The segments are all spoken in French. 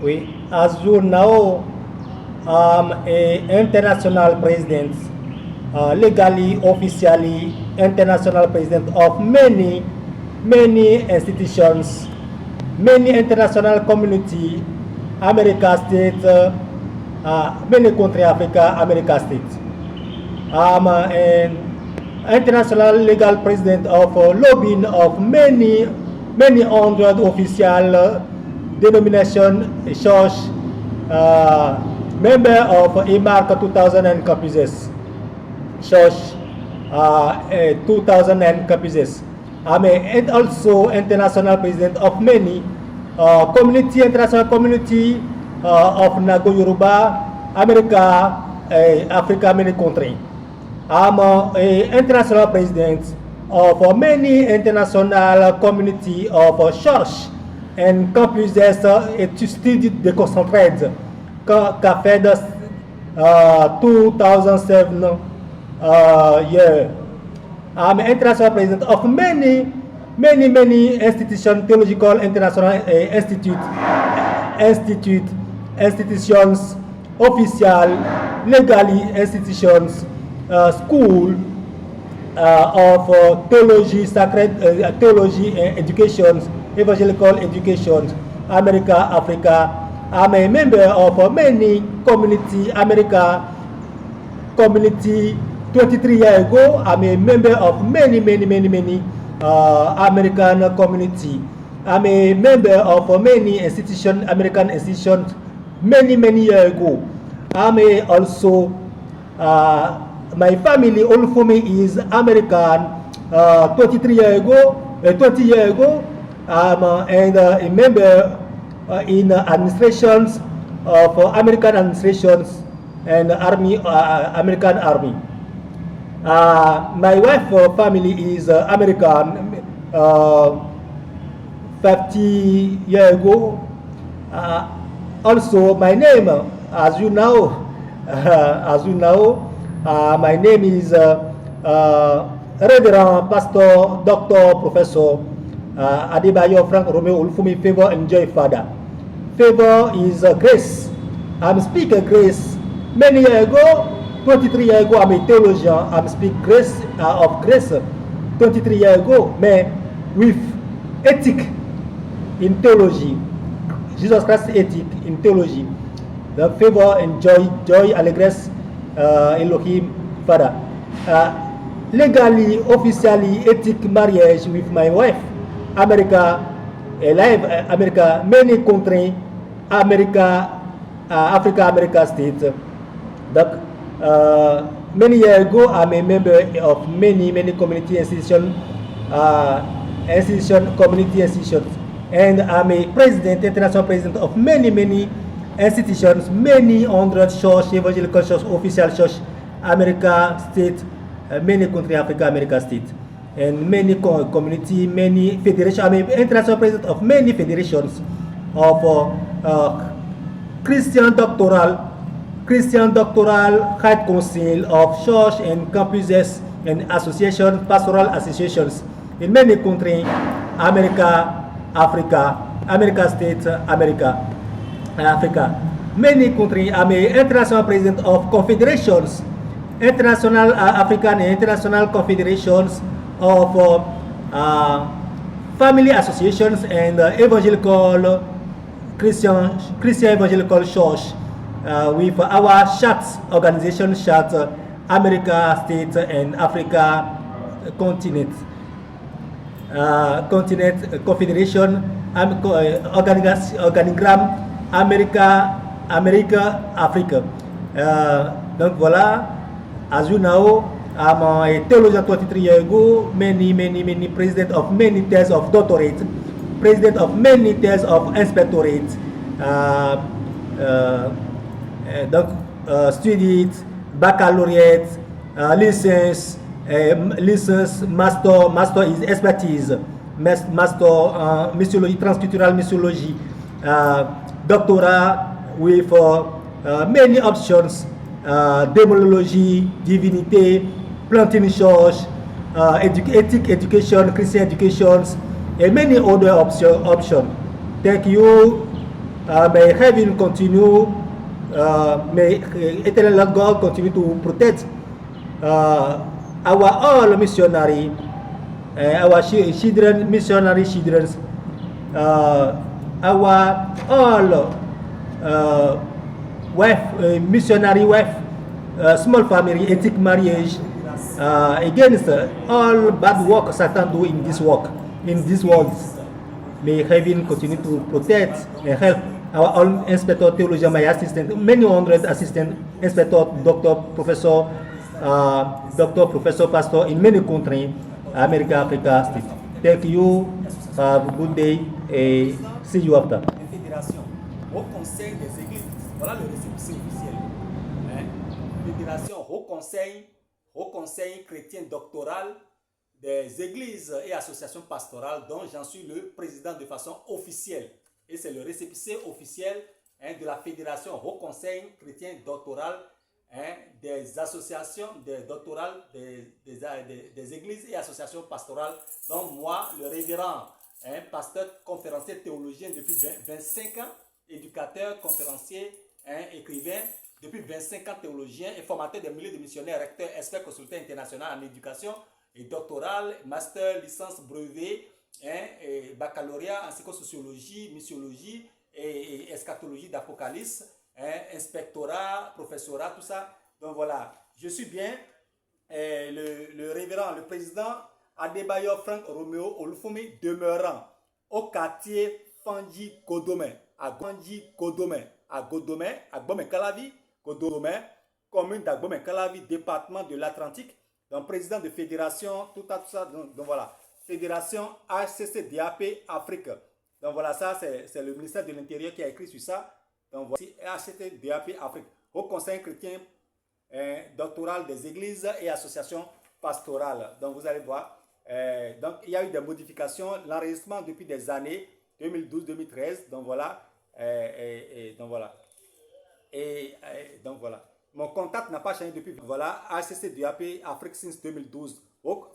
Oui, as you know, I'm an international president, legally, officially, international president of many institutions, many international community, America State, many country Africa, America State. I'm an international legal president of lobbying of many hundred official denomination church, member of EMARC 2000 and campuses, church 2000 and campuses. And also international president of many international community of Nago Yoruba, America, Africa, many country. I'm international president of many international community of church and campuses to study déconcentrés qu'a fait de 2007 year. I'm international president of many institutions, theological international institutions, official, legally institutions, school of theology, sacred theology, education, evangelical education, America, Africa. I'm a member of many community, America community. 23 years ago, I'm a member of many American community. I'm a member of many institutions, American institutions, many years ago. I'm also my family, all for me is American. 23 years ago, 20 years ago, and a member in administrations of American administrations and army, American army. My wife family is American. 50 years ago. Also, my name, as you know, my name is Reverend Pastor Dr. Professor Adebayo Frank Romeo Olufumi Favor and Joy Father. Favor is grace. I'm speaker grace. Many years ago, 23 years ago, I'm a theologian. I'm speak grace of grace. 23 years ago, mais with ethic in theology. Jesus Christ ethic in theology. The favor and joy, allegres, Elohim, Father. Legally, officially, ethic marriage with my wife. America, alive, America, many countries, America, Africa, America States. Many years ago, I'm a member of many community institutions, community institutions, and I'm a president, international president of many institutions, many hundred church, evangelical church, official church, America State, many country, Africa, America State, and many community, many federations. I'm an international president of many federations of Christian doctoral head council of church and campuses and associations, pastoral associations in many countries, America, Africa, America States, America, Africa. Many countries. I'm an international president of confederations, international African and international confederations of family associations and evangelical Christian evangelical church. With our church organization, church America States and Africa continent confederation, organigramme America Africa. Donc voilà, as you know, I'm a theologian 23 years ago, many president of many tests of doctorate, president of many tests of inspectorate. Donc, studied baccalaureate, license, master is expertise, master missiology, transcultural missiology, doctorate with many options, demonology, divinity, planting church, ethic education, Christian educations, and many other options. Thank you May heaven continue, may eternal God continue to protect our all missionary, our children, missionary children, our all wife, missionary wife, small family, ethic marriage, against all bad work Satan do in this work, in this world. May heaven continue to protect and help our own inspector, theologian, my assistant, many hundred assistant, inspector, doctor, professor, pastor in many countries, America, Africa, state. Thank you. Have a good day. See you after. Fédération, Haut Conseil des Églises, voilà le récépissé officiel. Hein? Fédération, Haut Conseil chrétien doctoral des églises et associations pastorales dont j'en suis le président de façon officielle. Et c'est le récépissé officiel de la Fédération Haut Conseil chrétien doctoral des associations doctorales des églises et associations pastorales. Donc moi, le révérend pasteur conférencier théologien depuis 25 ans, éducateur, conférencier, écrivain, depuis 25 ans théologien et formateur des milliers de missionnaires, recteur, expert consultant international en éducation et doctoral, master, licence, brevet, et baccalauréat en psychosociologie, missiologie et eschatologie d'Apocalypse, inspectorat, professorat, tout ça. Donc voilà, je suis bien le révérend, le président Adebayo Frank Romeo Olufumi demeurant au quartier Fandji Godome, à Gbome Kalavi, Godome, commune d'Agbome Kalavi, département de l'Atlantique, donc président de fédération, tout ça, donc voilà, fédération HCCDAP Afrique. Donc voilà, ça c'est le ministère de l'Intérieur qui a écrit sur ça. Donc voici HCCDAP Afrique, au Conseil chrétien doctoral des églises et associations pastorales. Donc vous allez voir. Donc il y a eu des modifications, l'enregistrement depuis des années 2012-2013, donc voilà, donc voilà, donc voilà. Mon contact n'a pas changé depuis, voilà, HCCDAP Afrique since 2012,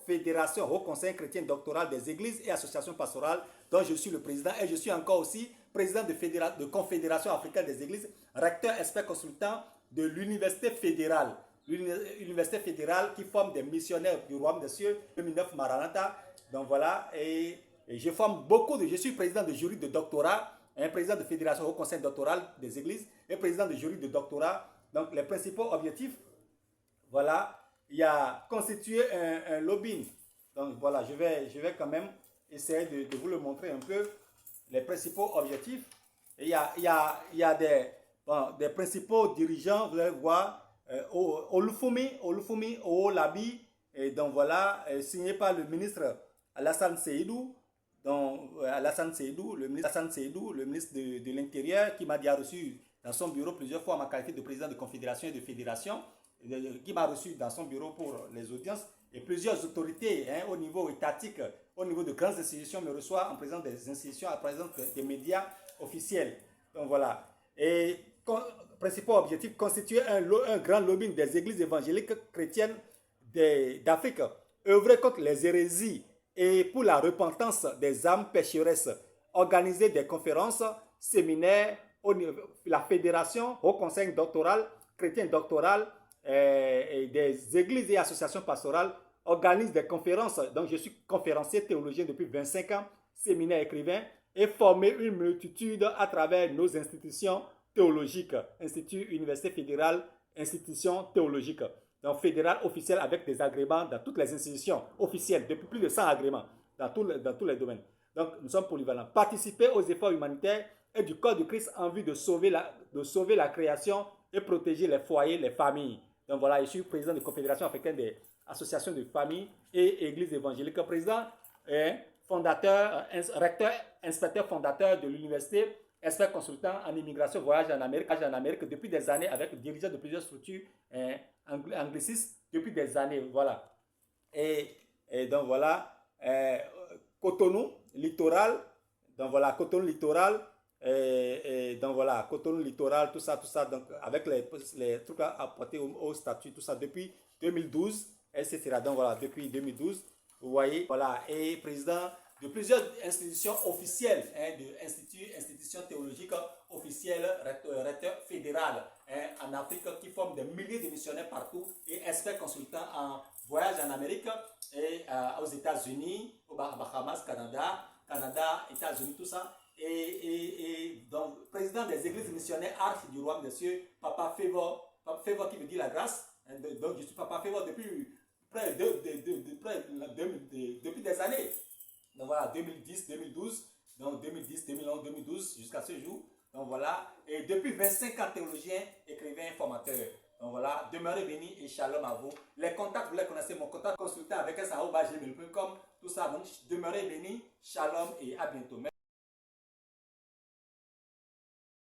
Fédération, au Conseil chrétien doctoral des églises et associations pastorales, dont je suis le président et je suis encore aussi président de Confédération africaine des églises, recteur expert consultant de l'Université fédérale. L'université fédérale qui forme des missionnaires du royaume des cieux, 2009 Maranatha. Donc voilà, et je forme je suis président de jury de doctorat, président de fédération au conseil doctoral des églises et président de jury de doctorat. Donc les principaux objectifs, voilà, il y a constitué un lobbying. Donc voilà, je vais quand même essayer de vous le montrer un peu, les principaux objectifs. Et il y a des principaux dirigeants, vous allez voir, Olufumi Owolabi, et donc voilà, signé par le ministre Alassane Seydou, le ministre de l'Intérieur, qui m'a déjà reçu dans son bureau plusieurs fois en ma qualité de président de confédération et de fédération, qui m'a reçu dans son bureau pour les audiences, et plusieurs autorités au niveau étatique, au niveau de grandes institutions me reçoivent en présence des institutions, en présence des médias officiels. Donc voilà. Et principal objectif, constituer un grand lobbying des églises évangéliques chrétiennes d'Afrique, œuvrer contre les hérésies et pour la repentance des âmes pécheresses, organiser des conférences, séminaires, la fédération, au conseil doctoral, chrétien doctoral, et des églises et associations pastorales, organise des conférences. Donc je suis conférencier théologien depuis 25 ans, séminaire écrivain, et former une multitude à travers nos institutions théologiques, Institut, Université fédérale, institution théologique. Donc fédéral officiel avec des agréments dans toutes les institutions officielles, depuis plus de 100 agréments dans tous les domaines. Donc nous sommes polyvalents. Participer aux efforts humanitaires et du corps de Christ en vue de sauver la création et protéger les foyers, les familles. Donc voilà, je suis président de la Confédération africaine des associations de familles et églises évangéliques, président et fondateur, recteur, inspecteur fondateur de l'université, expert consultant en immigration, voyage en Amérique depuis des années avec dirigeant de plusieurs structures anglicistes depuis des années, voilà. Et donc voilà, Cotonou, littoral, donc voilà, Cotonou littoral, donc voilà, Cotonou littoral, tout ça, donc avec les trucs apportés au statut, tout ça depuis 2012, etc. Donc voilà, depuis 2012, vous voyez, voilà, et président de plusieurs institutions officielles, hein, institutions théologiques officielles, recteur fédéral en Afrique qui forment des milliers de missionnaires partout et experts consultants en voyage en Amérique et aux États-Unis, aux Bahamas, Canada, États-Unis, tout ça. Et donc, président des églises missionnaires Arche du Royaume des Cieux, Papa Favor qui veut dire la grâce. Donc, je suis Papa Favor depuis depuis des années. Donc voilà, 2010, 2012, donc 2010, 2011, 2012, jusqu'à ce jour. Donc voilà, et depuis 25 ans, théologien, écrivain, formateur. Donc voilà, demeurez bénis et shalom à vous. Les contacts, vous les connaissez, mon contact consultant avec un.gmail.com, tout ça. Donc demeurez bénis, shalom et à bientôt.